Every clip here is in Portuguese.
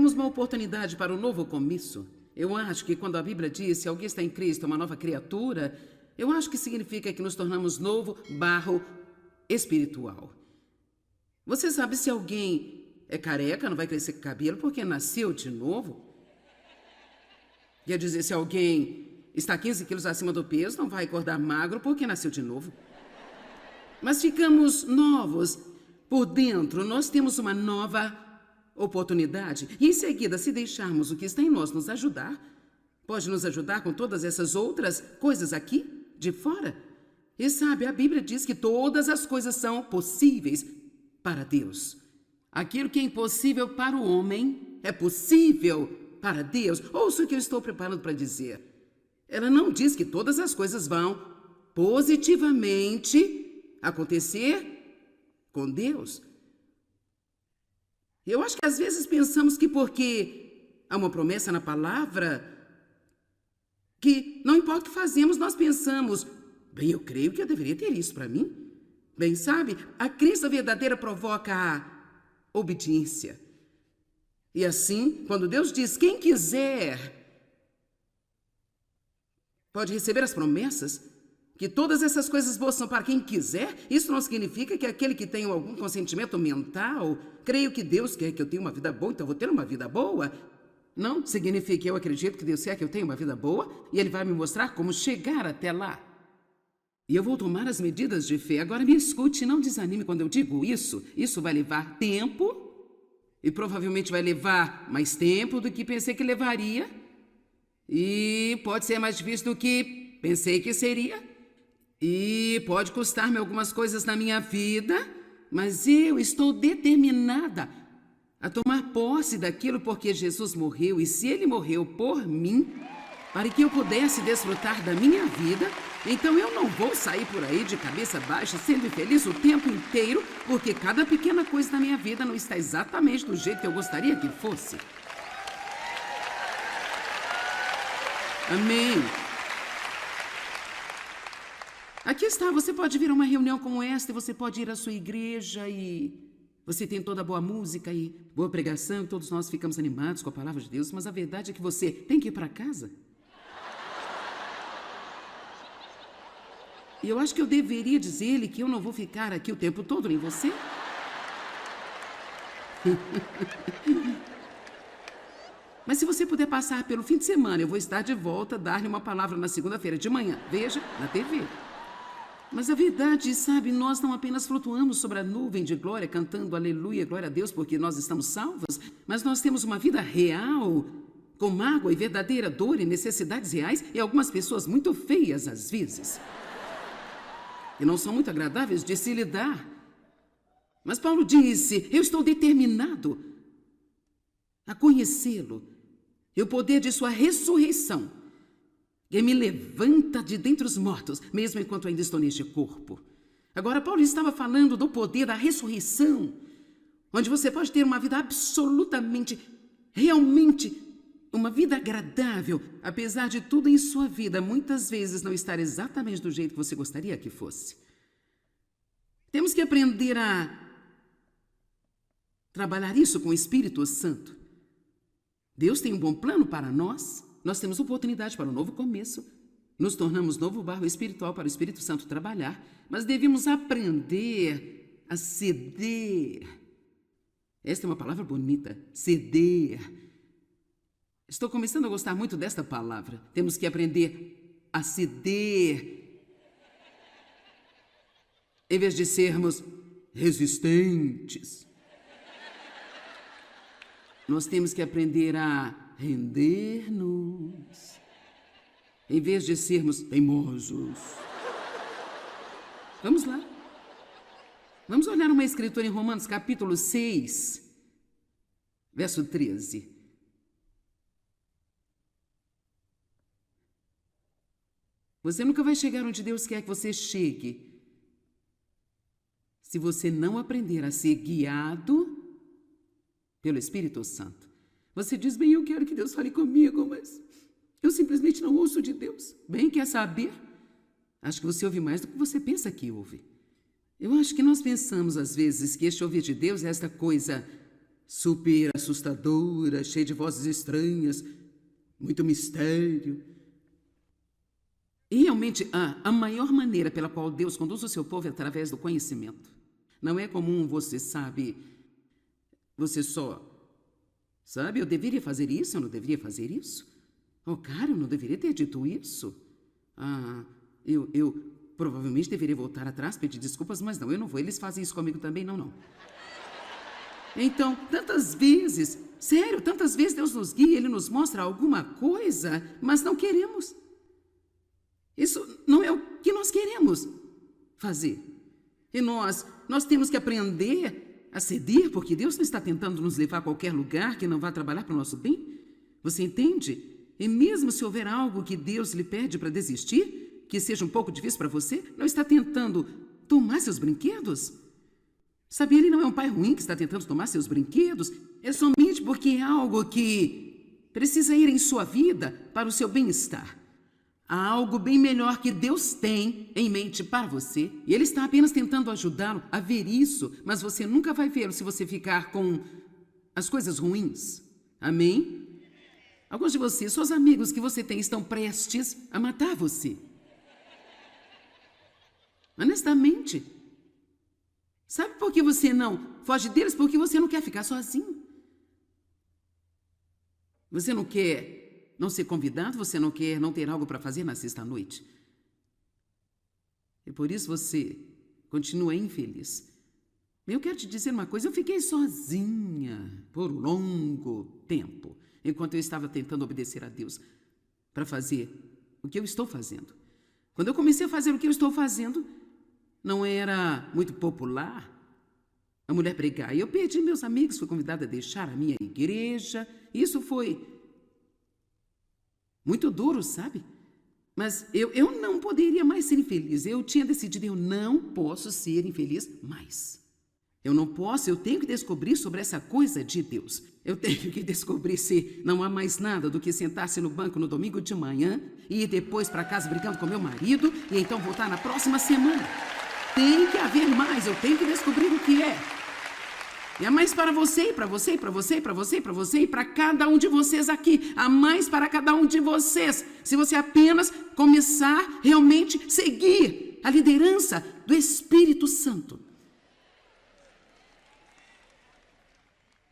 temos uma oportunidade para um novo começo. Eu acho que quando a Bíblia diz que alguém está em Cristo, é uma nova criatura, eu acho que significa que nos tornamos novo barro espiritual. Você sabe, se alguém é careca, não vai crescer cabelo porque nasceu de novo? Quer dizer, se alguém está 15 quilos acima do peso, não vai acordar magro porque nasceu de novo. Mas ficamos novos por dentro, nós temos uma nova oportunidade. E em seguida, se deixarmos o que está em nós nos ajudar, pode nos ajudar com todas essas outras coisas aqui, de fora. E sabe, a Bíblia diz que todas as coisas são possíveis para Deus. Aquilo que é impossível para o homem é possível para Deus. Ouça o que eu estou preparando para dizer. Ela não diz que todas as coisas vão positivamente acontecer com Deus. Eu acho que às vezes pensamos que porque há uma promessa na palavra, que não importa o que fazemos, nós pensamos, bem, eu creio que eu deveria ter isso para mim. Bem, sabe, a crença verdadeira provoca a obediência. E assim, quando Deus diz, quem quiser pode receber as promessas, que todas essas coisas boas são para quem quiser, isso não significa que aquele que tem algum consentimento mental, creio que Deus quer que eu tenha uma vida boa, então eu vou ter uma vida boa. Não significa que eu acredito que Deus quer que eu tenha uma vida boa e Ele vai me mostrar como chegar até lá. E eu vou tomar as medidas de fé. Agora me escute, não desanime quando eu digo isso. Isso vai levar tempo e provavelmente vai levar mais tempo do que pensei que levaria. E pode ser mais difícil do que pensei que seria. E pode custar-me algumas coisas na minha vida, mas eu estou determinada a tomar posse daquilo porque Jesus morreu. E se Ele morreu por mim, para que eu pudesse desfrutar da minha vida, então eu não vou sair por aí de cabeça baixa, sendo infeliz o tempo inteiro, porque cada pequena coisa da minha vida não está exatamente do jeito que eu gostaria que fosse. Amém. Aqui está, você pode vir a uma reunião como esta, você pode ir à sua igreja e você tem toda a boa música e boa pregação, e todos nós ficamos animados com a palavra de Deus, mas a verdade é que você tem que ir para casa. E eu acho que eu deveria dizer-lhe que eu não vou ficar aqui o tempo todo, nem você. Mas se você puder passar pelo fim de semana, eu vou estar de volta, dar-lhe uma palavra na segunda-feira de manhã. Veja, na TV. Mas a verdade, sabe, nós não apenas flutuamos sobre a nuvem de glória, cantando aleluia, glória a Deus, porque nós estamos salvos, mas nós temos uma vida real, com mágoa e verdadeira dor e necessidades reais, e algumas pessoas muito feias às vezes. E não são muito agradáveis de se lidar. Mas Paulo disse, eu estou determinado a conhecê-lo, e o poder de sua ressurreição, que me levanta de dentre os mortos, mesmo enquanto ainda estou neste corpo. Agora, Paulo estava falando do poder da ressurreição, onde você pode ter uma vida absolutamente, realmente, uma vida agradável, apesar de tudo em sua vida, muitas vezes não estar exatamente do jeito que você gostaria que fosse. Temos que aprender a trabalhar isso com o Espírito Santo. Deus tem um bom plano para nós. Nós temos oportunidade para um novo começo. Nos tornamos novo barro espiritual para o Espírito Santo trabalhar, mas devemos aprender a ceder. Esta é uma palavra bonita, ceder. Estou começando a gostar muito desta palavra. Temos que aprender a ceder. Em vez de sermos resistentes, nós temos que aprender a render-nos, em vez de sermos teimosos. Vamos lá. Vamos olhar uma escritura em Romanos, capítulo 6, verso 13. Você nunca vai chegar onde Deus quer que você chegue se você não aprender a ser guiado pelo Espírito Santo. Você diz, bem, eu quero que Deus fale comigo, mas eu simplesmente não ouço de Deus. Bem, quer saber? Acho que você ouve mais do que você pensa que ouve. Eu acho que nós pensamos, às vezes, que este ouvir de Deus é esta coisa super assustadora, cheia de vozes estranhas, muito mistério. E realmente, a maior maneira pela qual Deus conduz o seu povo é através do conhecimento. Não é comum, você sabe, você só... Sabe, eu deveria fazer isso, eu não deveria fazer isso? Oh, cara, eu não deveria ter dito isso. Eu provavelmente deveria voltar atrás, pedir desculpas, mas não, eu não vou. Eles fazem isso comigo também, não. Então, tantas vezes, sério, tantas vezes Deus nos guia, Ele nos mostra alguma coisa, mas não queremos. Isso não é o que nós queremos fazer. E nós temos que aprender a ceder, porque Deus não está tentando nos levar a qualquer lugar que não vá trabalhar para o nosso bem. Você entende? E mesmo se houver algo que Deus lhe pede para desistir, que seja um pouco difícil para você, não está tentando tomar seus brinquedos? Sabe, Ele não é um pai ruim que está tentando tomar seus brinquedos, é somente porque é algo que precisa ir em sua vida para o seu bem-estar. Há algo bem melhor que Deus tem em mente para você, e Ele está apenas tentando ajudá-lo a ver isso, mas você nunca vai vê-lo se você ficar com as coisas ruins. Amém? Alguns de vocês, seus amigos que você tem, estão prestes a matar você. Honestamente. Sabe por que você não foge deles? Porque você não quer ficar sozinho. Você não quer não ser convidado, você não quer não ter algo para fazer na sexta-noite. E por isso você continua infeliz. Eu quero te dizer uma coisa, eu fiquei sozinha por um longo tempo, enquanto eu estava tentando obedecer a Deus para fazer o que eu estou fazendo. Quando eu comecei a fazer o que eu estou fazendo, não era muito popular a mulher pregar. E eu perdi meus amigos, fui convidada a deixar a minha igreja. Isso foi muito duro, sabe? Mas eu não poderia mais ser infeliz. Eu tinha decidido, eu não posso ser infeliz mais. Eu não posso, eu tenho que descobrir sobre essa coisa de Deus. Eu tenho que descobrir se não há mais nada do que sentar-se no banco no domingo de manhã e ir depois para casa brigando com meu marido e então voltar na próxima semana. Tem que haver mais, eu tenho que descobrir o que é. E há mais para você, para você, para você, para você, para você e para cada um de vocês aqui. Há mais para cada um de vocês. Se você apenas começar realmente a seguir a liderança do Espírito Santo.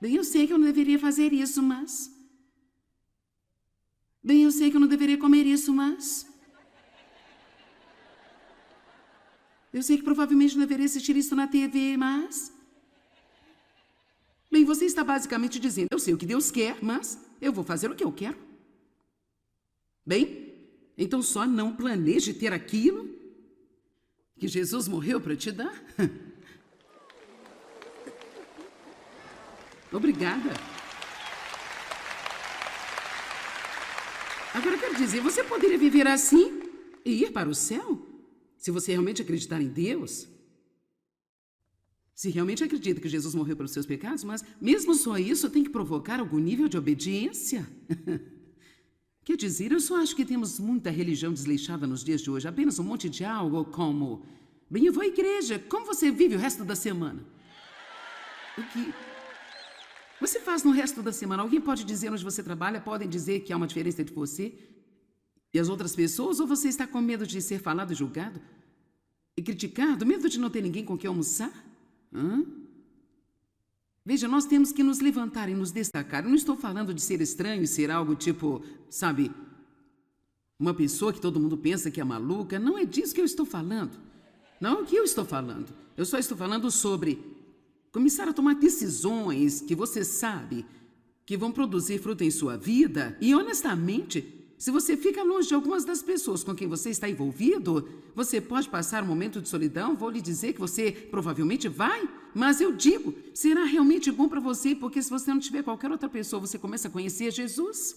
Bem, eu sei que eu não deveria fazer isso, mas... Bem, eu sei que eu não deveria comer isso, mas... Eu sei que provavelmente não deveria assistir isso na TV, mas... Bem, você está basicamente dizendo, eu sei o que Deus quer, mas eu vou fazer o que eu quero. Bem, então só não planeje ter aquilo que Jesus morreu para te dar. Obrigada. Agora eu quero dizer, você poderia viver assim e ir para o céu? Se você realmente acreditar em Deus, se realmente acredita que Jesus morreu pelos seus pecados, mas mesmo só isso tem que provocar algum nível de obediência. Quer dizer, eu só acho que temos muita religião desleixada nos dias de hoje, apenas um monte de algo como, bem, eu vou à igreja, como você vive o resto da semana? O que você faz no resto da semana? Alguém pode dizer onde você trabalha, podem dizer que há uma diferença entre você e as outras pessoas, ou você está com medo de ser falado e julgado? E criticado, medo de não ter ninguém com quem almoçar? Veja, nós temos que nos levantar e nos destacar. Eu não estou falando de ser estranho e ser algo tipo, sabe, uma pessoa que todo mundo pensa que é maluca. Não é disso que eu estou falando. Não é o que eu estou falando. Eu só estou falando sobre começar a tomar decisões que você sabe que vão produzir fruto em sua vida. E honestamente, se você fica longe de algumas das pessoas com quem você está envolvido, você pode passar um momento de solidão. Vou lhe dizer que você provavelmente vai, mas eu digo, será realmente bom para você, porque se você não tiver qualquer outra pessoa, você começa a conhecer Jesus.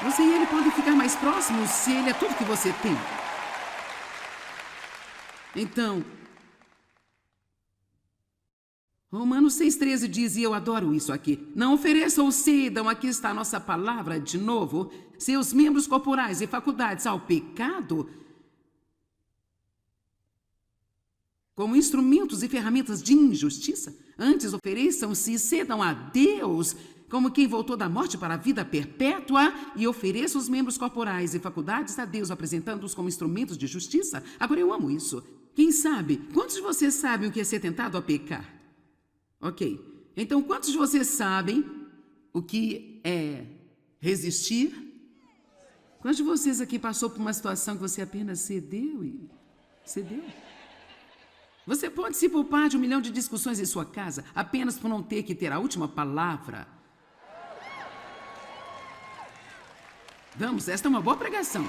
Você e ele podem ficar mais próximos se ele é tudo que você tem. Então, Romanos 6,13 diz, e eu adoro isso aqui, não ofereçam ou cedam, aqui está a nossa palavra de novo, seus membros corporais e faculdades ao pecado, como instrumentos e ferramentas de injustiça. Antes ofereçam-se e cedam a Deus como quem voltou da morte para a vida perpétua e ofereça os membros corporais e faculdades a Deus, apresentando-os como instrumentos de justiça. Agora, eu amo isso. Quem sabe? Quantos de vocês sabem o que é ser tentado a pecar? Ok. Então, quantos de vocês sabem o que é resistir? Quantos de vocês aqui passou por uma situação que você apenas cedeu e cedeu? Você pode se poupar de 1 milhão de discussões em sua casa apenas por não ter que ter a última palavra. Vamos, esta é uma boa pregação.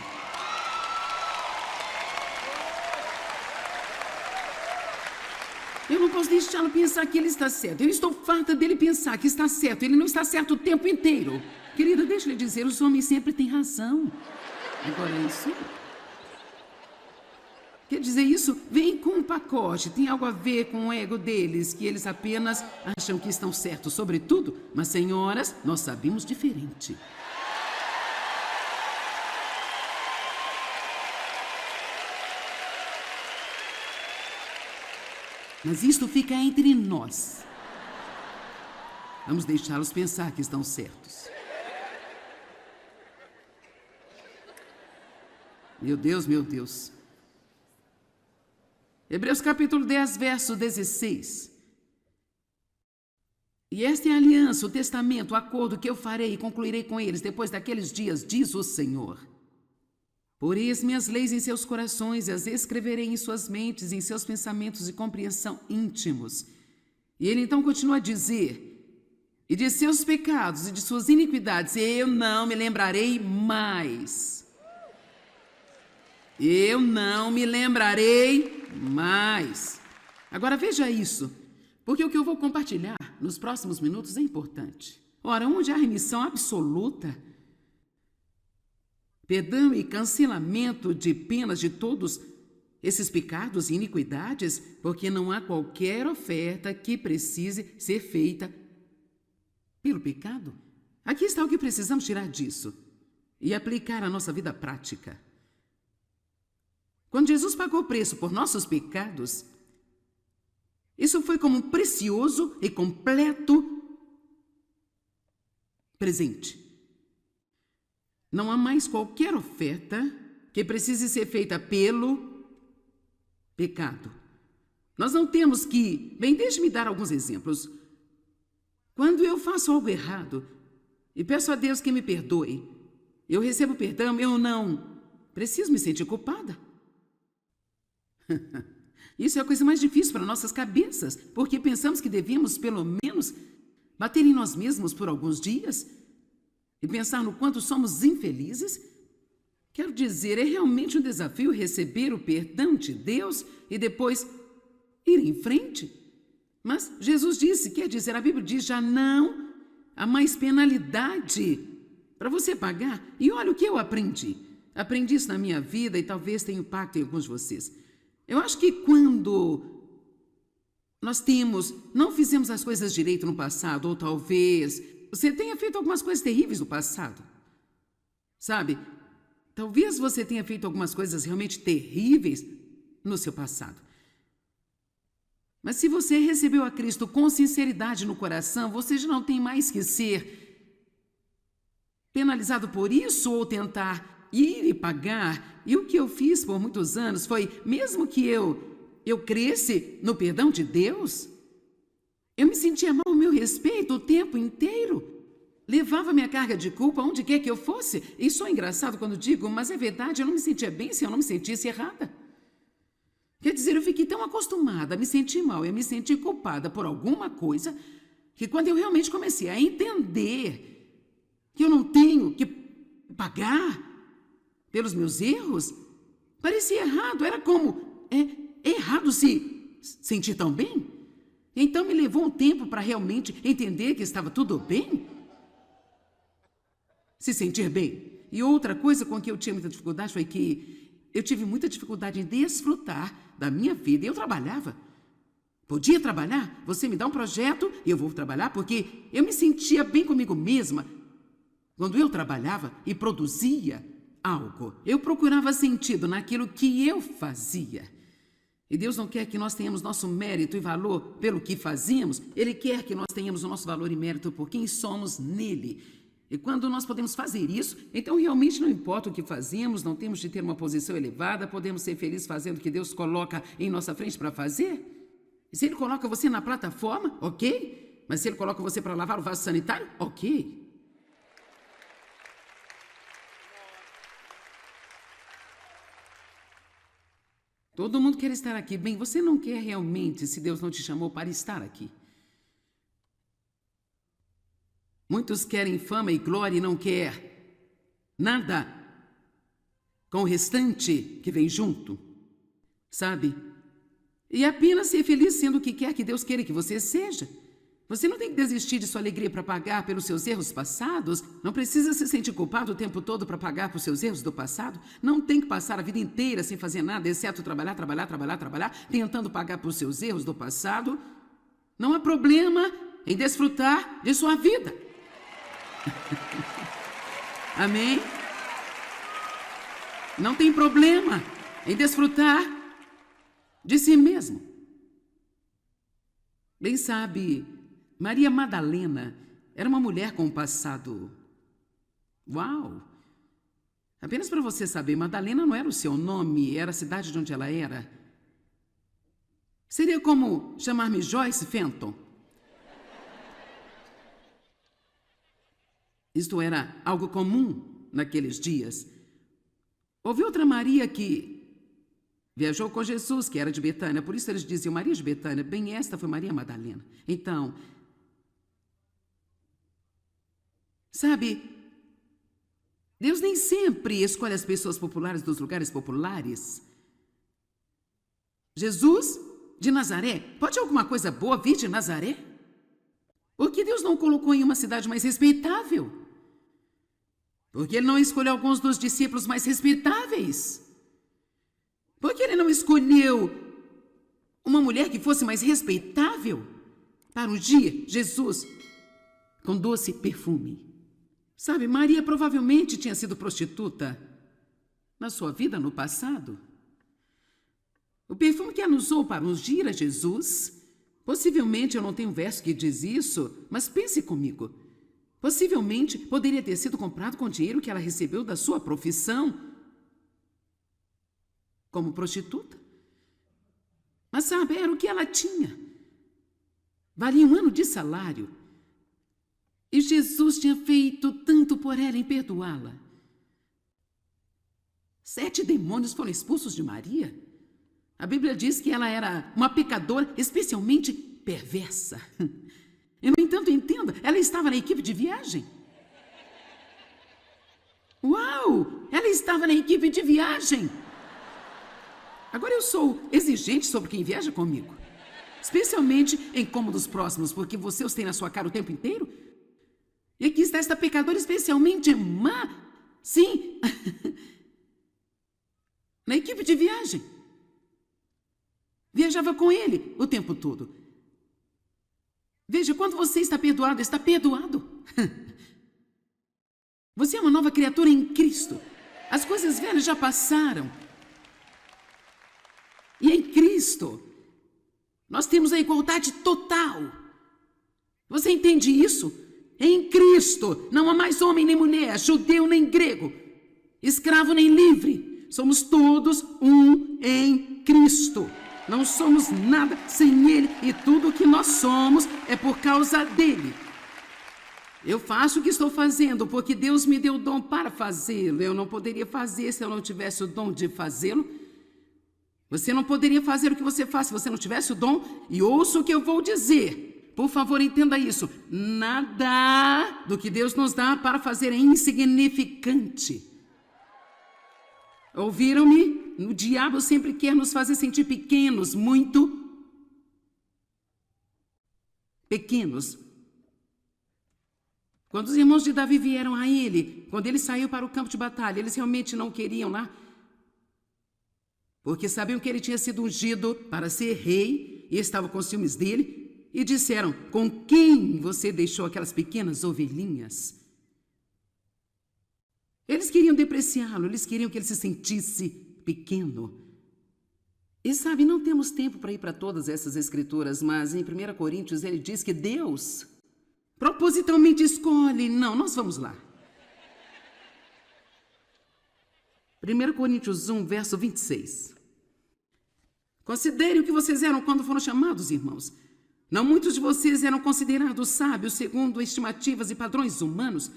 Eu não posso deixá-lo pensar que ele está certo. Eu estou farta dele pensar que está certo. Ele não está certo o tempo inteiro. Querida, deixa eu lhe dizer, os homens sempre têm razão. Agora, isso... Quer dizer, isso vem com um pacote. Tem algo a ver com o ego deles, que eles apenas acham que estão certos sobre tudo. Mas, senhoras, nós sabemos diferente. Mas isto fica entre nós. Vamos deixá-los pensar que estão certos. Meu Deus, meu Deus. Hebreus capítulo 10, verso 16. E esta é a aliança, o testamento, o acordo que eu farei e concluirei com eles depois daqueles dias, diz o Senhor. Porei as minhas leis em seus corações e as escreverei em suas mentes, em seus pensamentos de compreensão íntimos. E ele então continua a dizer, e de seus pecados e de suas iniquidades eu não me lembrarei mais. Eu não me lembrarei mais. Agora veja isso, porque o que eu vou compartilhar nos próximos minutos é importante. Ora, onde há remissão absoluta, perdão e cancelamento de penas de todos esses pecados e iniquidades, porque não há qualquer oferta que precise ser feita pelo pecado. Aqui está o que precisamos tirar disso e aplicar à nossa vida prática. Quando Jesus pagou o preço por nossos pecados, isso foi como um precioso e completo presente. Não há mais qualquer oferta que precise ser feita pelo pecado. Nós não temos que... Bem, deixe-me dar alguns exemplos. Quando eu faço algo errado e peço a Deus que me perdoe, eu recebo perdão, eu não preciso me sentir culpada. Isso é a coisa mais difícil para nossas cabeças, porque pensamos que devíamos, pelo menos, bater em nós mesmos por alguns dias e pensar no quanto somos infelizes. Quero dizer, é realmente um desafio receber o perdão de Deus e depois ir em frente. Mas Jesus disse, quer dizer, a Bíblia diz, já não há mais penalidade para você pagar. E olha o que eu aprendi. Aprendi isso na minha vida e talvez tenha impacto em alguns de vocês. Eu acho que quando nós não fizemos as coisas direito no passado, ou talvez você tenha feito algumas coisas terríveis no passado, sabe? Talvez você tenha feito algumas coisas realmente terríveis no seu passado. Mas se você recebeu a Cristo com sinceridade no coração, você já não tem mais que ser penalizado por isso ou tentar ir e pagar. E o que eu fiz por muitos anos foi, mesmo que eu cresce no perdão de Deus, eu me sentia mal ao meu respeito o tempo inteiro. Levava minha carga de culpa onde quer que eu fosse. E sou engraçado quando digo, mas é verdade, eu não me sentia bem se eu não me sentisse errada. Quer dizer, eu fiquei tão acostumada a me sentir mal e a me sentir culpada por alguma coisa, que quando eu realmente comecei a entender que eu não tenho que pagar pelos meus erros, parecia errado. Era como, é errado se sentir tão bem? Então me levou um tempo para realmente entender que estava tudo bem. Se sentir bem. E outra coisa com que eu tinha muita dificuldade foi que eu tive muita dificuldade em desfrutar da minha vida. E eu trabalhava. Podia trabalhar? Você me dá um projeto e eu vou trabalhar, porque eu me sentia bem comigo mesma. Quando eu trabalhava e produzia algo, eu procurava sentido naquilo que eu fazia. E Deus não quer que nós tenhamos nosso mérito e valor pelo que fazemos. Ele quer que nós tenhamos o nosso valor e mérito por quem somos nele. E quando nós podemos fazer isso, então realmente não importa o que fazemos, não temos de ter uma posição elevada, podemos ser felizes fazendo o que Deus coloca em nossa frente para fazer. E se Ele coloca você na plataforma, ok. Mas se Ele coloca você para lavar o vaso sanitário, ok. Todo mundo quer estar aqui. Bem, você não quer realmente se Deus não te chamou para estar aqui. Muitos querem fama e glória e não quer nada com o restante que vem junto, sabe? E apenas ser feliz sendo o que quer que Deus queira que você seja. Você não tem que desistir de sua alegria para pagar pelos seus erros passados. Não precisa se sentir culpado o tempo todo para pagar por seus erros do passado. Não tem que passar a vida inteira sem fazer nada, exceto trabalhar, tentando pagar por seus erros do passado. Não há problema em desfrutar de sua vida. Amém? Não tem problema em desfrutar de si mesmo. Bem sabe, Maria Madalena era uma mulher com um passado. Uau! Apenas para você saber, Madalena não era o seu nome, era a cidade de onde ela era. Seria como chamar-me Joyce Fenton. Isto era algo comum naqueles dias. Houve outra Maria que viajou com Jesus, que era de Betânia. Por isso eles diziam Maria de Betânia. Bem, esta foi Maria Madalena. Então, sabe, Deus nem sempre escolhe as pessoas populares dos lugares populares. Jesus de Nazaré, pode alguma coisa boa vir de Nazaré? Por que Deus não colocou em uma cidade mais respeitável? Por que Ele não escolheu alguns dos discípulos mais respeitáveis? Por que Ele não escolheu uma mulher que fosse mais respeitável para um dia Jesus com doce perfume? Sabe, Maria provavelmente tinha sido prostituta na sua vida no passado. O perfume que ela usou para ungir a Jesus, possivelmente, eu não tenho um verso que diz isso, mas pense comigo. Possivelmente poderia ter sido comprado com dinheiro que ela recebeu da sua profissão como prostituta. Mas sabe, era o que ela tinha. Valia um ano de salário. E Jesus tinha feito tanto por ela em perdoá-la. 7 demônios foram expulsos de Maria. A Bíblia diz que ela era uma pecadora especialmente perversa. E, no entanto, entenda, ela estava na equipe de viagem. Uau! Ela estava na equipe de viagem. Agora eu sou exigente sobre quem viaja comigo. Especialmente em cômodos próximos, porque você os tem na sua cara o tempo inteiro. E aqui está esta pecadora especialmente má. Sim. Na equipe de viagem. Viajava com ele o tempo todo. Veja, quando você está perdoado, está perdoado. Você é uma nova criatura em Cristo. As coisas velhas já passaram. E em Cristo, nós temos a igualdade total. Você entende isso? Em Cristo, não há mais homem nem mulher, judeu nem grego, escravo nem livre. Somos todos um em Cristo. Não somos nada sem Ele e tudo o que nós somos é por causa dEle. Eu faço o que estou fazendo porque Deus me deu o dom para fazê-lo. Eu não poderia fazer se eu não tivesse o dom de fazê-lo. Você não poderia fazer o que você faz se você não tivesse o dom. E ouça o que eu vou dizer. Por favor, entenda isso. Nada do que Deus nos dá para fazer é insignificante. Ouviram-me? O diabo sempre quer nos fazer sentir pequenos, muito pequenos. Quando os irmãos de Davi vieram a ele, quando ele saiu para o campo de batalha, eles realmente não queriam lá, porque sabiam que ele tinha sido ungido para ser rei e estavam com ciúmes dele, e disseram, com quem você deixou aquelas pequenas ovelhinhas? Eles queriam depreciá-lo, eles queriam que ele se sentisse pequeno. E sabe, não temos tempo para ir para todas essas escrituras, mas em 1 Coríntios ele diz que Deus propositalmente escolhe. Não, nós vamos lá. 1 Coríntios 1, verso 26. Considere o que vocês eram quando foram chamados, irmãos. Não muitos de vocês eram considerados sábios segundo estimativas e padrões humanos.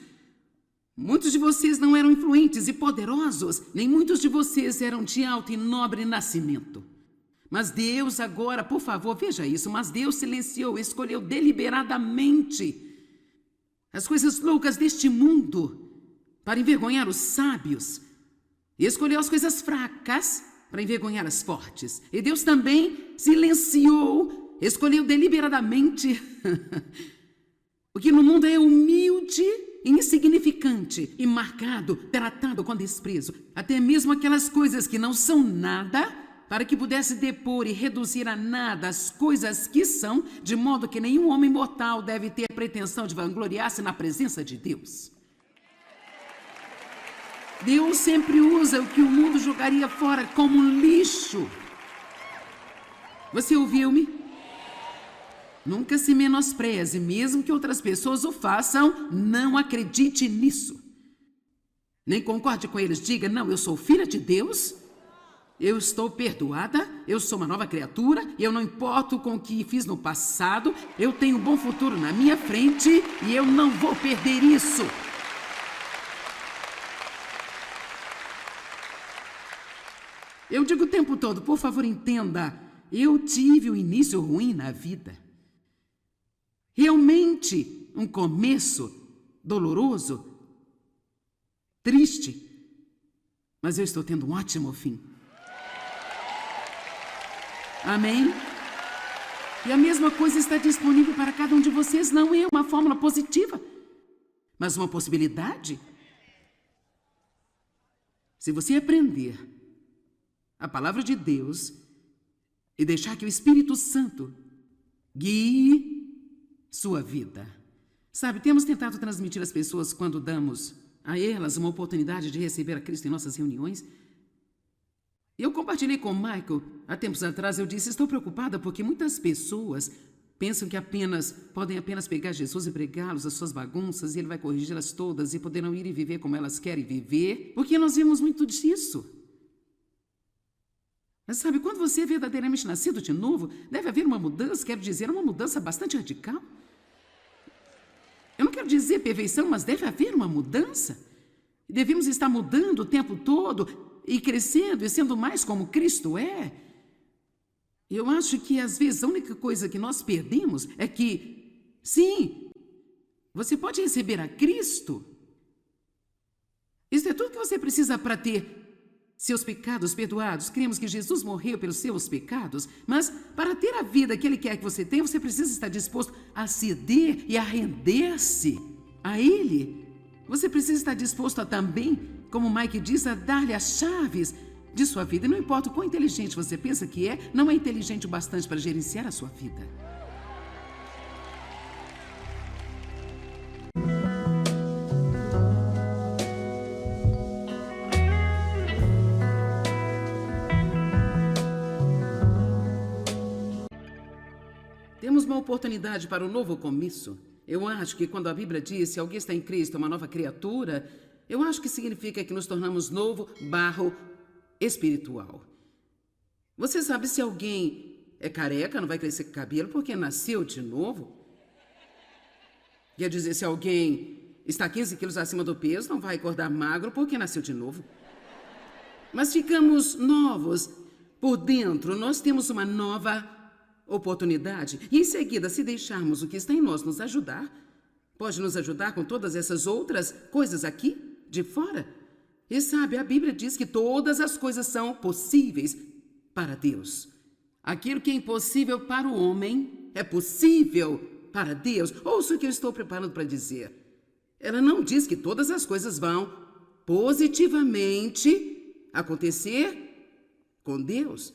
Muitos de vocês não eram influentes e poderosos, nem muitos de vocês eram de alto e nobre nascimento. Mas Deus agora, por favor, veja isso, mas Deus silenciou, escolheu deliberadamente as coisas loucas deste mundo para envergonhar os sábios. E escolheu as coisas fracas para envergonhar as fortes. E Deus também silenciou, escolheu deliberadamente o que no mundo é humilde, insignificante e marcado, tratado com desprezo. Até mesmo aquelas coisas que não são nada, para que pudesse depor e reduzir a nada as coisas que são, de modo que nenhum homem mortal deve ter pretensão de vangloriar-se na presença de Deus. Deus sempre usa o que o mundo jogaria fora como lixo. Você ouviu-me? Nunca se menospreze, mesmo que outras pessoas o façam, não acredite nisso. Nem concorde com eles, diga, não, eu sou filha de Deus, eu estou perdoada, eu sou uma nova criatura, eu não importo com o que fiz no passado, eu tenho um bom futuro na minha frente e eu não vou perder isso. Eu digo o tempo todo, por favor, entenda, eu tive um início ruim na vida. Realmente, um começo doloroso, triste, mas eu estou tendo um ótimo fim. Amém? E a mesma coisa está disponível para cada um de vocês. Não é uma fórmula positiva, mas uma possibilidade. Se você aprender a palavra de Deus e deixar que o Espírito Santo guie sua vida. Sabe, temos tentado transmitir às pessoas, quando damos a elas uma oportunidade de receber a Cristo em nossas reuniões. Eu compartilhei com o Michael, há tempos atrás, eu disse, estou preocupada porque muitas pessoas pensam que podem apenas pegar Jesus e pregá-los as suas bagunças e ele vai corrigi-las todas e poderão ir e viver como elas querem viver, porque nós vemos muito disso. Mas sabe, quando você é verdadeiramente nascido de novo, deve haver uma mudança, quero dizer, uma mudança bastante radical. Eu não quero dizer perfeição, mas deve haver uma mudança. Devemos estar mudando o tempo todo e crescendo e sendo mais como Cristo é. Eu acho que às vezes a única coisa que nós perdemos é que, sim, você pode receber a Cristo. Isso é tudo que você precisa para ter seus pecados perdoados. Cremos que Jesus morreu pelos seus pecados, mas para ter a vida que Ele quer que você tenha, você precisa estar disposto a ceder e a render-se a Ele. Você precisa estar disposto a também, como Mike diz, a dar-lhe as chaves de sua vida. E não importa o quão inteligente você pensa que é, não é inteligente o bastante para gerenciar a sua vida. Temos uma oportunidade para um novo começo. Eu acho que quando a Bíblia diz que alguém está em Cristo, é uma nova criatura, eu acho que significa que nos tornamos novo barro espiritual. Você sabe, se alguém é careca, não vai crescer cabelo porque nasceu de novo? Quer dizer, se alguém está 15 quilos acima do peso, não vai acordar magro porque nasceu de novo. Mas ficamos novos por dentro, nós temos uma nova oportunidade. E em seguida, se deixarmos o que está em nós nos ajudar, pode nos ajudar com todas essas outras coisas aqui, de fora. E sabe, a Bíblia diz que todas as coisas são possíveis para Deus. Aquilo que é impossível para o homem é possível para Deus. Ouça o que eu estou preparando para dizer. Ela não diz que todas as coisas vão positivamente acontecer com Deus.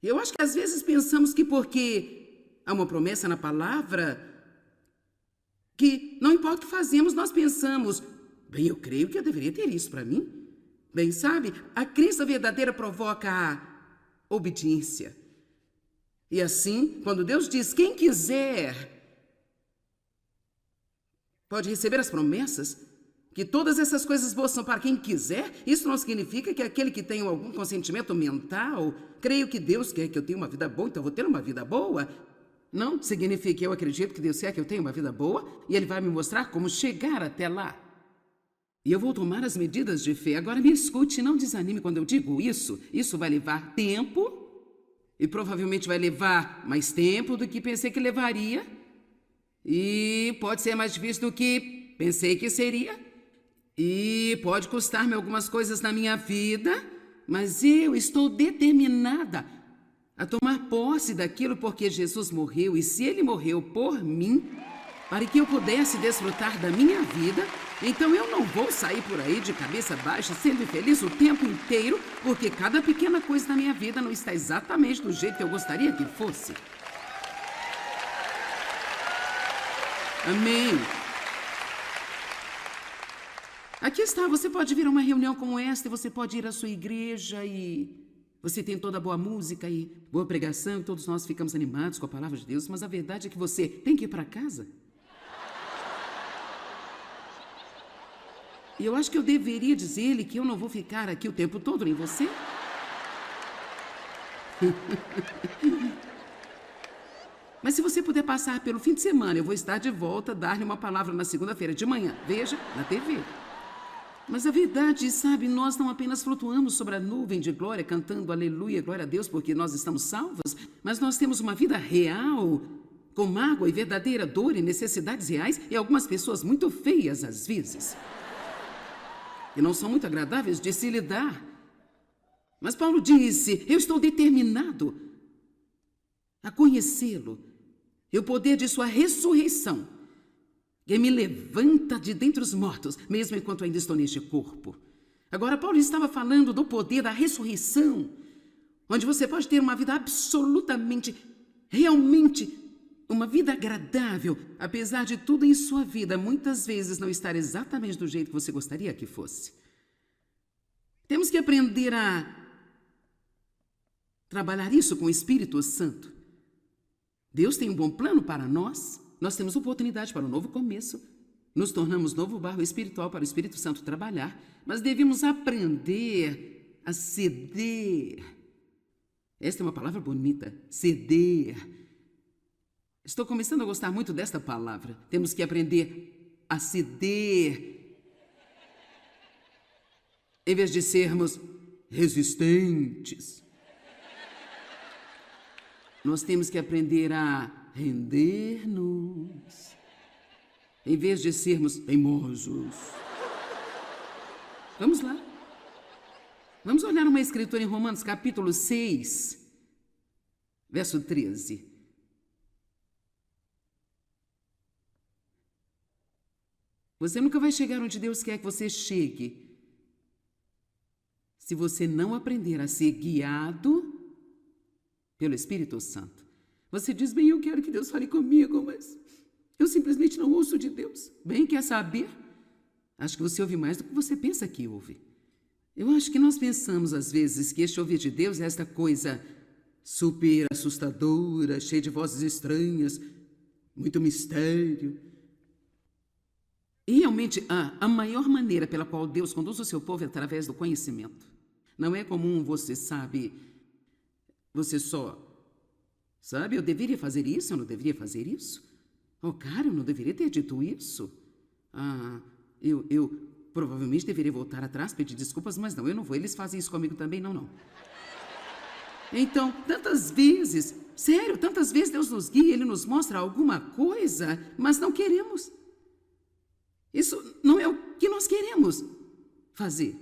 Eu acho que às vezes pensamos que porque há uma promessa na palavra, que não importa o que fazemos, nós pensamos, bem, eu creio que eu deveria ter isso para mim. Bem, sabe, a crença verdadeira provoca a obediência. E assim, quando Deus diz, quem quiser pode receber as promessas, que todas essas coisas boas são para quem quiser, isso não significa que aquele que tem algum consentimento mental, creio que Deus quer que eu tenha uma vida boa, então eu vou ter uma vida boa. Não significa que eu acredito que Deus quer que eu tenha uma vida boa e Ele vai me mostrar como chegar até lá. E eu vou tomar as medidas de fé. Agora me escute, não desanime quando eu digo isso. Isso vai levar tempo e provavelmente vai levar mais tempo do que pensei que levaria. E pode ser mais difícil do que pensei que seria. E pode custar-me algumas coisas na minha vida, mas eu estou determinada a tomar posse daquilo porque Jesus morreu. E se Ele morreu por mim, para que eu pudesse desfrutar da minha vida, então eu não vou sair por aí de cabeça baixa, sendo infeliz o tempo inteiro, porque cada pequena coisa da minha vida não está exatamente do jeito que eu gostaria que fosse. Amém. Aqui está, você pode vir a uma reunião como esta, e você pode ir à sua igreja e você tem toda boa música e boa pregação, e todos nós ficamos animados com a palavra de Deus, mas a verdade é que você tem que ir para casa. E eu acho que eu deveria dizer-lhe que eu não vou ficar aqui o tempo todo em você. Mas se você puder passar pelo fim de semana, eu vou estar de volta, dar-lhe uma palavra na segunda-feira de manhã. Veja, na TV. Mas a verdade, sabe, nós não apenas flutuamos sobre a nuvem de glória, cantando aleluia, glória a Deus, porque nós estamos salvos, mas nós temos uma vida real, com mágoa e verdadeira dor e necessidades reais, e algumas pessoas muito feias às vezes. E não são muito agradáveis de se lidar. Mas Paulo disse, eu estou determinado a conhecê-lo, e o poder de sua ressurreição, que me levanta de dentre os mortos, mesmo enquanto ainda estou neste corpo. Agora, Paulo estava falando do poder da ressurreição, onde você pode ter uma vida absolutamente, realmente, uma vida agradável, apesar de tudo em sua vida, muitas vezes não estar exatamente do jeito que você gostaria que fosse. Temos que aprender a trabalhar isso com o Espírito Santo. Deus tem um bom plano para nós. Nós temos oportunidade para um novo começo. Nos tornamos novo barro espiritual para o Espírito Santo trabalhar, mas devemos aprender a ceder. Esta é uma palavra bonita, ceder. Estou começando a gostar muito desta palavra. Temos que aprender a ceder. Em vez de sermos resistentes, nós temos que aprender a render-nos, em vez de sermos teimosos. Vamos lá. Vamos olhar uma escritura em Romanos capítulo 6, verso 13. Você nunca vai chegar onde Deus quer que você chegue se você não aprender a ser guiado pelo Espírito Santo. Você diz, bem, eu quero que Deus fale comigo, mas eu simplesmente não ouço de Deus. Bem, quer saber? Acho que você ouve mais do que você pensa que ouve. Eu acho que nós pensamos, às vezes, que este ouvir de Deus é esta coisa super assustadora, cheia de vozes estranhas, muito mistério. E realmente, a maior maneira pela qual Deus conduz o seu povo é através do conhecimento. Não é comum, você sabe, você só sabe, eu deveria fazer isso, eu não deveria fazer isso? Oh, cara, eu não deveria ter dito isso. Eu provavelmente deveria voltar atrás, pedir desculpas, mas não, eu não vou. Eles fazem isso comigo também, não. Então, tantas vezes, sério, tantas vezes Deus nos guia, Ele nos mostra alguma coisa, mas não queremos. Isso não é o que nós queremos fazer.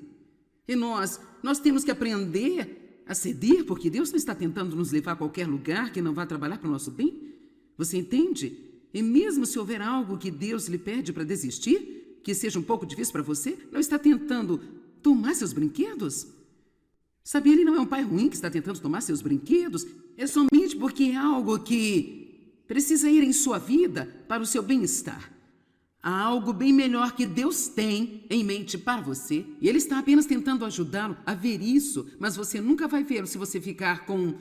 E nós temos que aprender a ceder, porque Deus não está tentando nos levar a qualquer lugar que não vá trabalhar para o nosso bem. Você entende? E mesmo se houver algo que Deus lhe pede para desistir, que seja um pouco difícil para você, não está tentando tomar seus brinquedos? Sabe, Ele não é um pai ruim que está tentando tomar seus brinquedos. É somente porque é algo que precisa ir em sua vida para o seu bem-estar. Há algo bem melhor que Deus tem em mente para você. E Ele está apenas tentando ajudá-lo a ver isso, mas você nunca vai vê-lo se você ficar com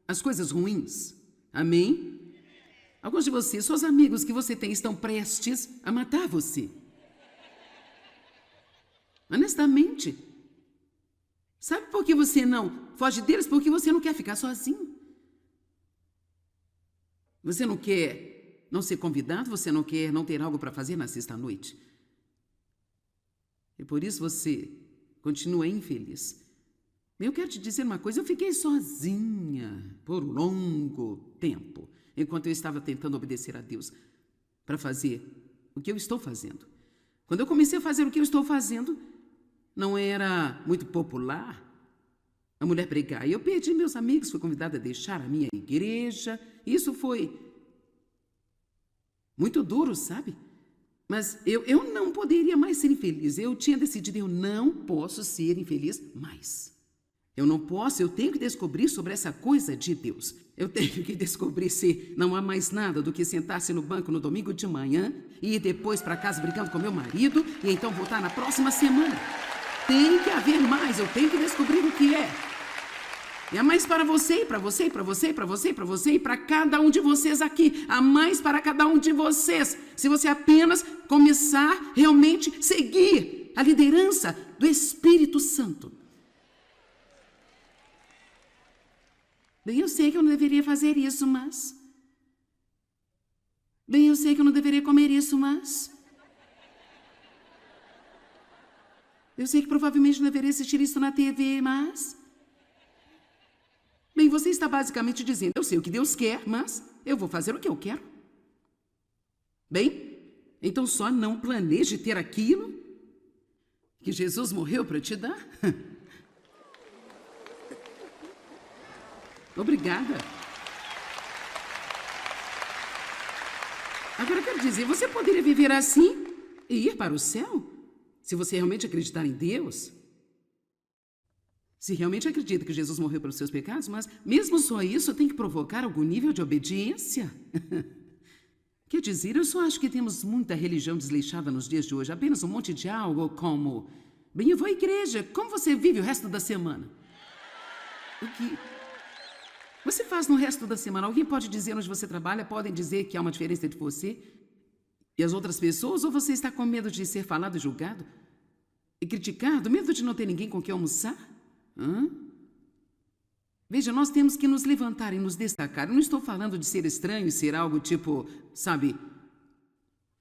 as coisas ruins. Amém? Alguns de vocês, seus amigos que você tem, estão prestes a matar você. Honestamente. Sabe por que você não foge deles? Porque você não quer ficar sozinho. Você não quer não ser convidado, você não quer não ter algo para fazer na sexta-noite. E por isso você continua infeliz. Eu quero te dizer uma coisa, eu fiquei sozinha por um longo tempo, enquanto eu estava tentando obedecer a Deus para fazer o que eu estou fazendo. Quando eu comecei a fazer o que eu estou fazendo, não era muito popular a mulher pregar. E eu perdi meus amigos, fui convidada a deixar a minha igreja. Isso foi muito duro, sabe? Mas eu não poderia mais ser infeliz. Eu tinha decidido, eu não posso ser infeliz mais. Eu não posso, eu tenho que descobrir sobre essa coisa de Deus. Eu tenho que descobrir se não há mais nada do que sentar-se no banco no domingo de manhã e ir depois para casa brigando com meu marido e então voltar na próxima semana. Tem que haver mais, eu tenho que descobrir o que é. E há mais para você, para você, para você, para você, para você e para cada um de vocês aqui. Há mais para cada um de vocês. Se você apenas começar realmente a seguir a liderança do Espírito Santo. Bem, eu sei que eu não deveria fazer isso, mas... Bem, eu sei que eu não deveria comer isso, mas... Eu sei que provavelmente não deveria assistir isso na TV, mas... Bem, você está basicamente dizendo, eu sei o que Deus quer, mas eu vou fazer o que eu quero. Bem, então só não planeje ter aquilo que Jesus morreu para te dar. Obrigada. Agora eu quero dizer, você poderia viver assim e ir para o céu? Se você realmente acreditar em Deus, se realmente acredita que Jesus morreu pelos seus pecados, mas mesmo só isso tem que provocar algum nível de obediência. Quer dizer, eu só acho que temos muita religião desleixada nos dias de hoje, apenas um monte de algo como, bem, eu vou à igreja, como você vive o resto da semana? O que você faz no resto da semana? Alguém pode dizer onde você trabalha, podem dizer que há uma diferença entre você e as outras pessoas, ou você está com medo de ser falado e julgado? E criticado? Medo de não ter ninguém com quem almoçar? Veja, nós temos que nos levantar e nos destacar. Eu não estou falando de ser estranho e ser algo tipo, sabe,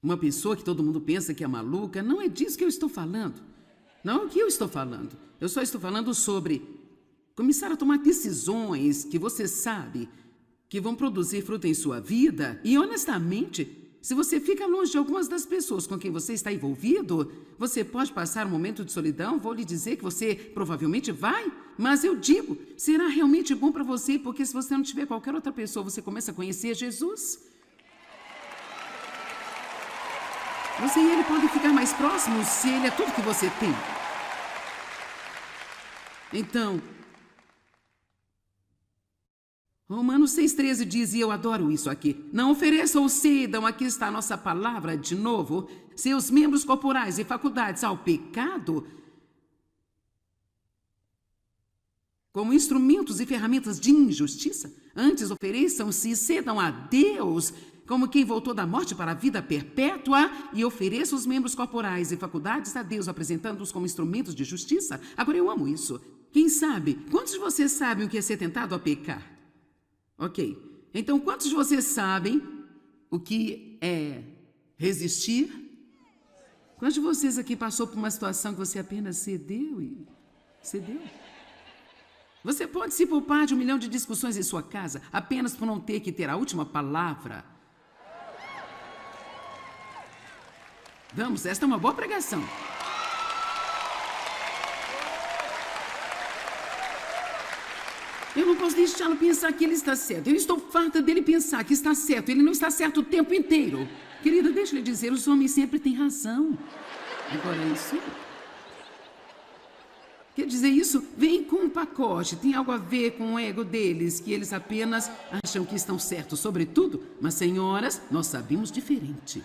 uma pessoa que todo mundo pensa que é maluca. Não é disso que eu estou falando. Não é o que eu estou falando. Eu só estou falando sobre começar a tomar decisões que você sabe que vão produzir fruto em sua vida. E honestamente, se você fica longe de algumas das pessoas com quem você está envolvido, você pode passar um momento de solidão. Vou lhe dizer que você provavelmente vai, mas eu digo, será realmente bom para você, porque se você não tiver qualquer outra pessoa, você começa a conhecer Jesus. Você e ele podem ficar mais próximos se ele é tudo que você tem. Então, Romanos 6,13 diz, e eu adoro isso aqui, não ofereçam ou cedam, aqui está a nossa palavra de novo, seus membros corporais e faculdades ao pecado, como instrumentos e ferramentas de injustiça. Antes ofereçam-se e cedam a Deus, como quem voltou da morte para a vida perpétua, e ofereça os membros corporais e faculdades a Deus, apresentando-os como instrumentos de justiça. Agora, eu amo isso. Quem sabe? Quantos de vocês sabem o que é ser tentado a pecar? Ok. Então, quantos de vocês sabem o que é resistir? Quantos de vocês aqui passou por uma situação que você apenas cedeu e cedeu? Você pode se poupar de 1 milhão de discussões em sua casa apenas por não ter que ter a última palavra. Vamos, esta é uma boa pregação. Eu não posso deixá-lo pensar que ele está certo. Eu estou farta dele pensar que está certo. Ele não está certo o tempo inteiro. Querida, deixa eu lhe dizer, os homens sempre têm razão. Agora, isso... Quer dizer, isso vem com um pacote. Tem algo a ver com o ego deles, que eles apenas acham que estão certos sobre tudo. Mas, senhoras, nós sabemos diferente.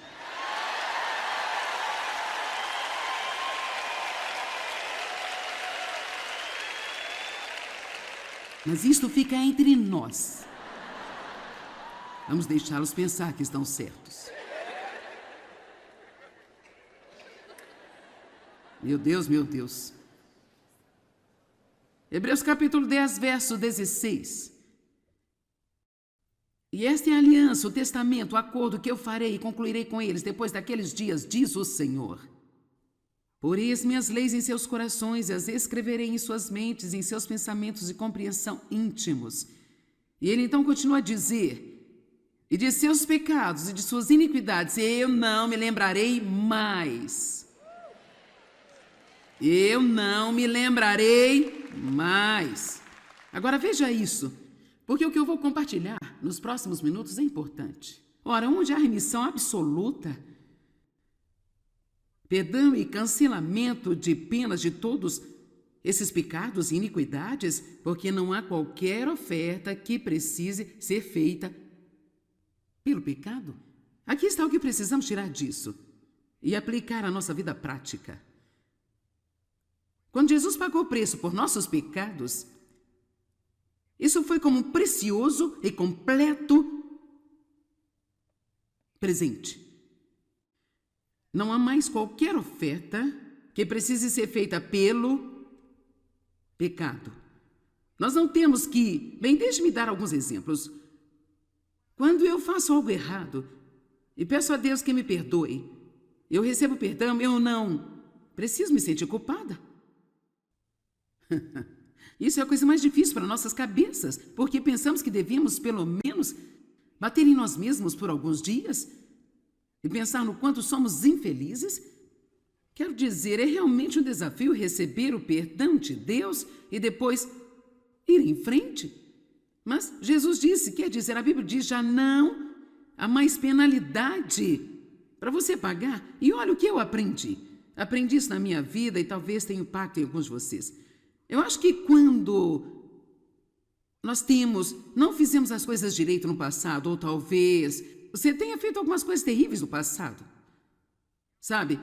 Mas isto fica entre nós. Vamos deixá-los pensar que estão certos. Meu Deus, meu Deus. Hebreus capítulo 10, verso 16. E esta é a aliança, o testamento, o acordo que eu farei e concluirei com eles depois daqueles dias, diz o Senhor. Porei as minhas leis em seus corações e as escreverei em suas mentes, em seus pensamentos de compreensão íntimos. E ele então continua a dizer, e de seus pecados e de suas iniquidades eu não me lembrarei mais. Eu não me lembrarei mais. Agora veja isso, porque o que eu vou compartilhar nos próximos minutos é importante. Ora, onde há remissão absoluta, perdão e cancelamento de penas de todos esses pecados e iniquidades, porque não há qualquer oferta que precise ser feita pelo pecado. Aqui está o que precisamos tirar disso e aplicar à nossa vida prática. Quando Jesus pagou o preço por nossos pecados, isso foi como um precioso e completo presente. Não há mais qualquer oferta que precise ser feita pelo pecado. Nós não temos que... Bem, deixe-me dar alguns exemplos. Quando eu faço algo errado e peço a Deus que me perdoe, eu recebo perdão, eu não preciso me sentir culpada. Isso é a coisa mais difícil para nossas cabeças, porque pensamos que devemos, pelo menos, bater em nós mesmos por alguns dias e pensar no quanto somos infelizes. Quero dizer, é realmente um desafio receber o perdão de Deus e depois ir em frente. Mas Jesus disse, quer dizer, a Bíblia diz, já não há mais penalidade para você pagar. E olha o que eu aprendi. Aprendi isso na minha vida e talvez tenha impacto em alguns de vocês. Eu acho que quando nós não fizemos as coisas direito no passado, ou talvez você tenha feito algumas coisas terríveis no passado, sabe?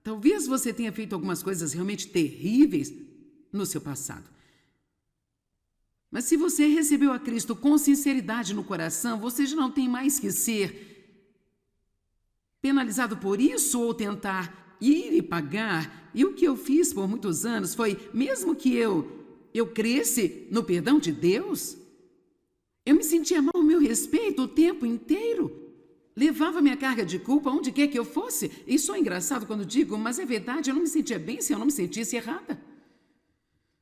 Talvez você tenha feito algumas coisas realmente terríveis no seu passado. Mas se você recebeu a Cristo com sinceridade no coração, você já não tem mais que ser penalizado por isso ou tentar ir e pagar. E o que eu fiz por muitos anos foi, mesmo que eu cresce no perdão de Deus, eu me sentia mal ao meu respeito o tempo inteiro. Levava minha carga de culpa onde quer que eu fosse. Isso é engraçado quando digo, mas é verdade, eu não me sentia bem se eu não me sentisse errada.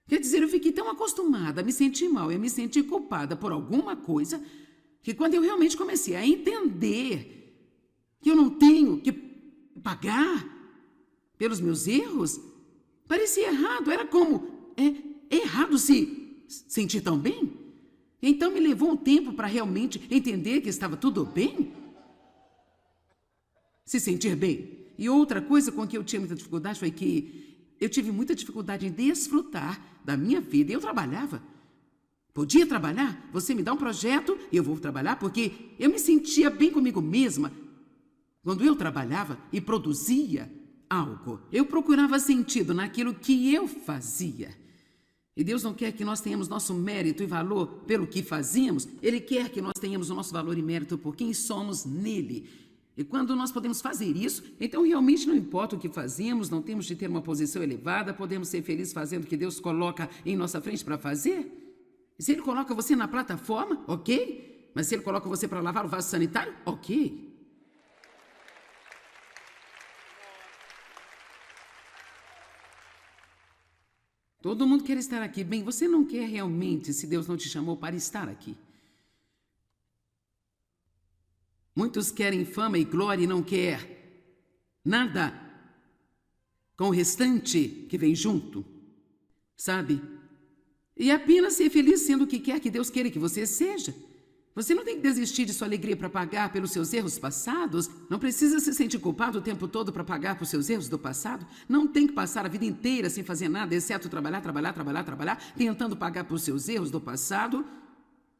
Quer dizer, eu fiquei tão acostumada a me sentir mal e a me sentir culpada por alguma coisa, que quando eu realmente comecei a entender que eu não tenho que pagar pelos meus erros, parecia errado. Era como, errado se sentir tão bem? Então me levou um tempo para realmente entender que estava tudo bem. Se sentir bem. E outra coisa com que eu tinha muita dificuldade foi que eu tive muita dificuldade em desfrutar da minha vida. Eu trabalhava. Podia trabalhar? Você me dá um projeto e eu vou trabalhar, porque eu me sentia bem comigo mesma. Quando eu trabalhava e produzia algo, eu procurava sentido naquilo que eu fazia. E Deus não quer que nós tenhamos nosso mérito e valor pelo que fazíamos. Ele quer que nós tenhamos o nosso valor e mérito por quem somos nele. E quando nós podemos fazer isso, então realmente não importa o que fazemos, não temos de ter uma posição elevada, podemos ser felizes fazendo o que Deus coloca em nossa frente para fazer. E se Ele coloca você na plataforma, ok. Mas se Ele coloca você para lavar o vaso sanitário, ok. Todo mundo quer estar aqui. Bem, você não quer realmente, se Deus não te chamou para estar aqui. Muitos querem fama e glória e não quer nada com o restante que vem junto, sabe? E apenas ser feliz sendo o que quer que Deus queira que você seja. Você não tem que desistir de sua alegria para pagar pelos seus erros passados. Não precisa se sentir culpado o tempo todo para pagar por seus erros do passado. Não tem que passar a vida inteira sem fazer nada, exceto trabalhar, tentando pagar por seus erros do passado.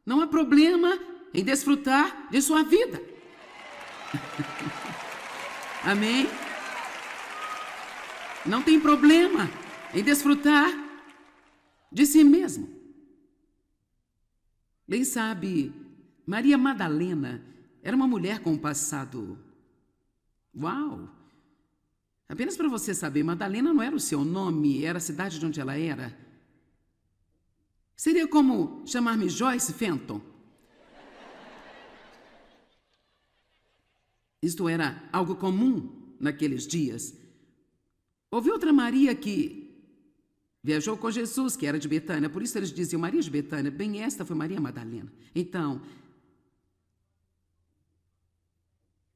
Não há problema em desfrutar de sua vida. Amém? Não tem problema em desfrutar de si mesmo. Bem sabe, Maria Madalena era uma mulher com um passado. Uau! Apenas para você saber, Madalena não era o seu nome, era a cidade de onde ela era. Seria como chamar-me Joyce Fenton. Isto era algo comum naqueles dias. Houve outra Maria que viajou com Jesus, que era de Betânia, por isso eles diziam Maria de Betânia. Bem, esta foi Maria Madalena. Então,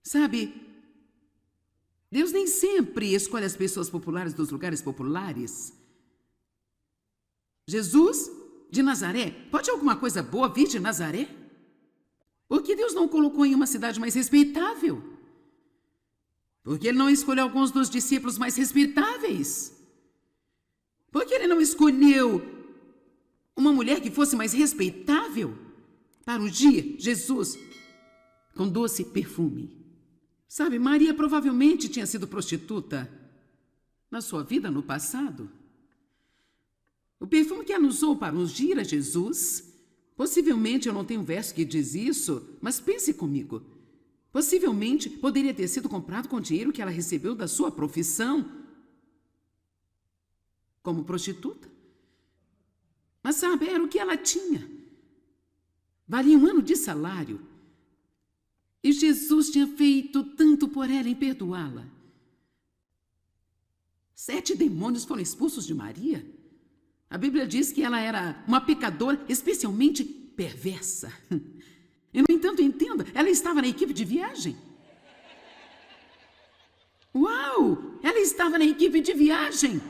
sabe, Deus nem sempre escolhe as pessoas populares dos lugares populares. Jesus de Nazaré, pode alguma coisa boa vir de Nazaré? Por que Deus não colocou em uma cidade mais respeitável? Por que Ele não escolheu alguns dos discípulos mais respeitáveis? Por que Ele não escolheu uma mulher que fosse mais respeitável para ungir Jesus com doce perfume? Sabe, Maria provavelmente tinha sido prostituta na sua vida no passado. O perfume que ela usou para ungir a Jesus, possivelmente, eu não tenho um verso que diz isso, mas pense comigo. Possivelmente poderia ter sido comprado com dinheiro que ela recebeu da sua profissão como prostituta. Mas sabe, era o que ela tinha. Valia 1 ano de salário. E Jesus tinha feito tanto por ela em perdoá-la. 7 demônios foram expulsos de Maria. A Bíblia diz que ela era uma pecadora especialmente perversa. E, no entanto, entenda, ela estava na equipe de viagem. Uau! Ela estava na equipe de viagem.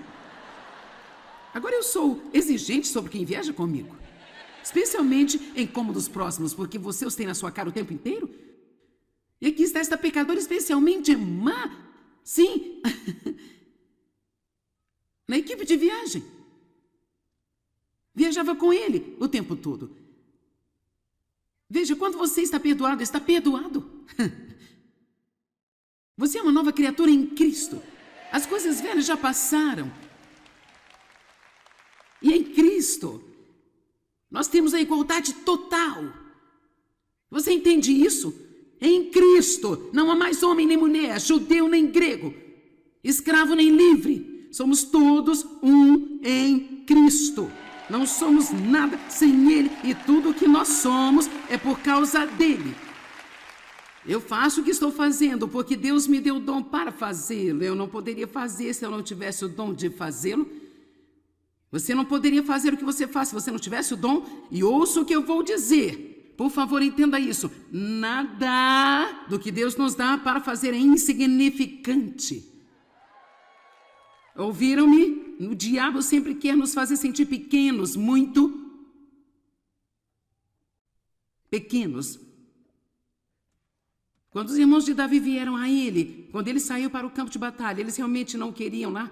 Agora eu sou exigente sobre quem viaja comigo. Especialmente em cômodos próximos, porque você os tem na sua cara o tempo inteiro. E aqui está esta pecadora especialmente má. Sim. Na equipe de viagem. Viajava com ele o tempo todo. Veja, quando você está perdoado, está perdoado. Você é uma nova criatura em Cristo. As coisas velhas já passaram. E em Cristo, nós temos a igualdade total. Você entende isso? Em Cristo, não há mais homem nem mulher, judeu nem grego, escravo nem livre. Somos todos um em Cristo. Não somos nada sem Ele e tudo o que nós somos é por causa dEle. Eu faço o que estou fazendo porque Deus me deu o dom para fazê-lo. Eu não poderia fazer se eu não tivesse o dom de fazê-lo. Você não poderia fazer o que você faz se você não tivesse o dom. E ouça o que eu vou dizer. Por favor, entenda isso. Nada do que Deus nos dá para fazer é insignificante. Ouviram-me? O diabo sempre quer nos fazer sentir pequenos, muito pequenos. Quando os irmãos de Davi vieram a ele, quando ele saiu para o campo de batalha, eles realmente não queriam lá,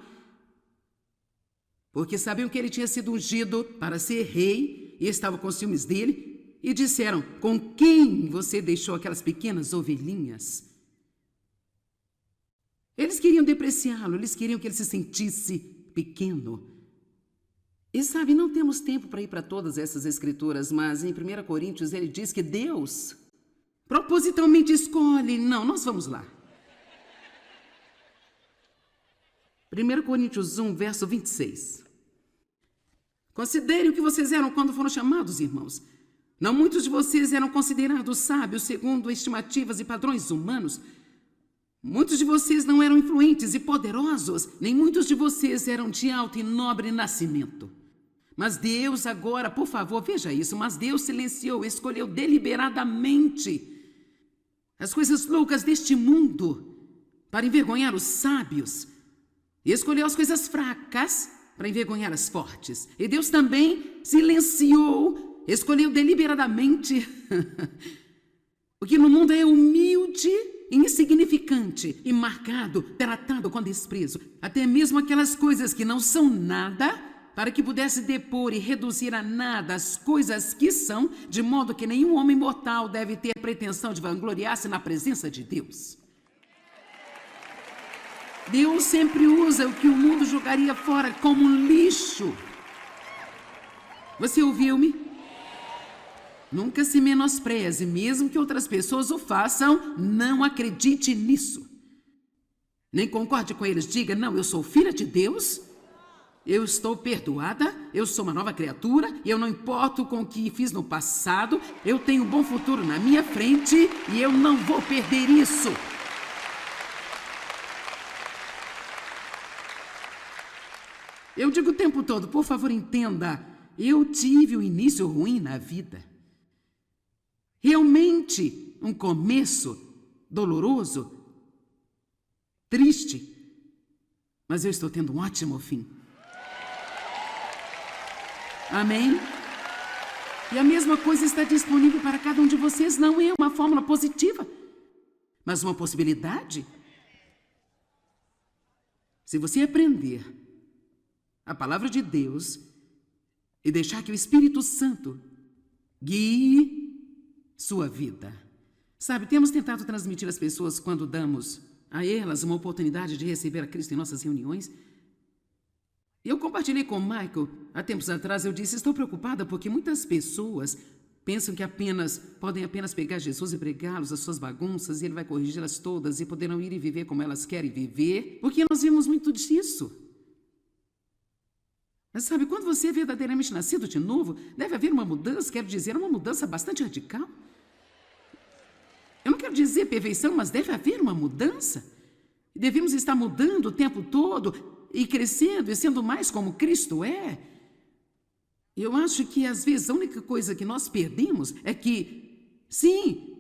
porque sabiam que ele tinha sido ungido para ser rei e estavam com ciúmes dele, e disseram, com quem você deixou aquelas pequenas ovelhinhas? Eles queriam depreciá-lo, eles queriam que ele se sentisse pequeno. E sabe, não temos tempo para ir para todas essas escrituras, mas em 1 Coríntios ele diz que Deus propositalmente escolhe. Não, nós vamos lá. 1 Coríntios 1, verso 26. Considerem o que vocês eram quando foram chamados, irmãos. Não muitos de vocês eram considerados sábios segundo estimativas e padrões humanos. Muitos de vocês não eram influentes e poderosos, nem muitos de vocês eram de alto e nobre nascimento. Mas Deus agora, por favor, veja isso, mas Deus silenciou, escolheu deliberadamente as coisas loucas deste mundo para envergonhar os sábios. E escolheu as coisas fracas para envergonhar as fortes. E Deus também silenciou, escolheu deliberadamente o que no mundo é humilde, insignificante e marcado, tratado com desprezo, até mesmo aquelas coisas que não são nada, para que pudesse depor e reduzir a nada as coisas que são, de modo que nenhum homem mortal deve ter pretensão de vangloriar-se na presença de Deus. Deus sempre usa o que o mundo jogaria fora como um lixo. Você ouviu-me? Nunca se menospreze, mesmo que outras pessoas o façam, não acredite nisso. Nem concorde com eles, diga, não, eu sou filha de Deus, eu estou perdoada, eu sou uma nova criatura, eu não importo com o que fiz no passado, eu tenho um bom futuro na minha frente e eu não vou perder isso. Eu digo o tempo todo, por favor, entenda, eu tive um início ruim na vida. Realmente, um começo doloroso, triste, mas eu estou tendo um ótimo fim. Amém? E a mesma coisa está disponível para cada um de vocês, não é uma fórmula positiva, mas uma possibilidade. Se você aprender a palavra de Deus e deixar que o Espírito Santo guie sua vida. Sabe, temos tentado transmitir às pessoas quando damos a elas uma oportunidade de receber a Cristo em nossas reuniões. Eu compartilhei com o Michael, há tempos atrás, eu disse, estou preocupada porque muitas pessoas pensam que podem apenas pegar Jesus e pregá-los as suas bagunças e ele vai corrigi-las todas e poderão ir e viver como elas querem viver, porque nós vimos muito disso. Mas sabe, quando você é verdadeiramente nascido de novo, deve haver uma mudança, quero dizer, uma mudança bastante radical. Eu não quero dizer perfeição, mas deve haver uma mudança. Devemos estar mudando o tempo todo e crescendo e sendo mais como Cristo é. Eu acho que, às vezes, a única coisa que nós perdemos é que, sim,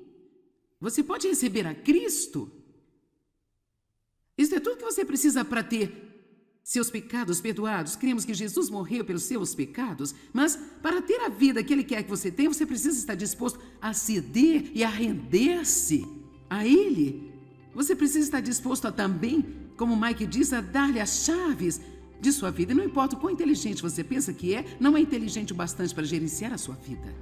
você pode receber a Cristo. Isso é tudo que você precisa para ter seus pecados perdoados. Cremos que Jesus morreu pelos seus pecados, mas para ter a vida que Ele quer que você tenha, você precisa estar disposto a ceder e a render-se a Ele. Você precisa estar disposto a também, como Mike diz, a dar-lhe as chaves de sua vida. E não importa o quão inteligente você pensa que é, não é inteligente o bastante para gerenciar a sua vida.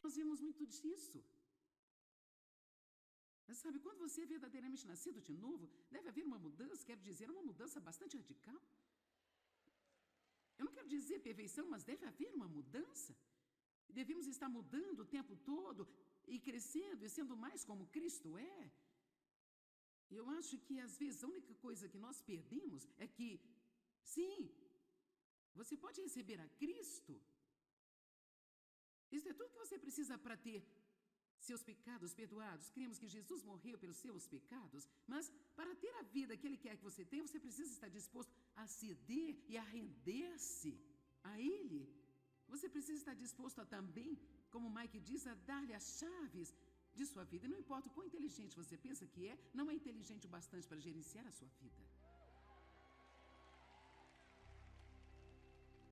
Nós vimos muito disso. Mas sabe, quando você é verdadeiramente nascido de novo, deve haver uma mudança, quero dizer, uma mudança bastante radical. Eu não quero dizer perfeição, mas deve haver uma mudança. Devemos estar mudando o tempo todo e crescendo e sendo mais como Cristo é. Eu acho que, às vezes, a única coisa que nós perdemos é que, sim, Você pode receber a Cristo. Isso é tudo que você precisa para ter seus pecados perdoados. Cremos que Jesus morreu pelos seus pecados, mas para ter a vida que Ele quer que você tenha, você precisa estar disposto a ceder e a render-se a Ele. Você precisa estar disposto a também, como Mike diz, a dar-lhe as chaves de sua vida. E não importa o quão inteligente você pensa que é, não é inteligente o bastante para gerenciar a sua vida.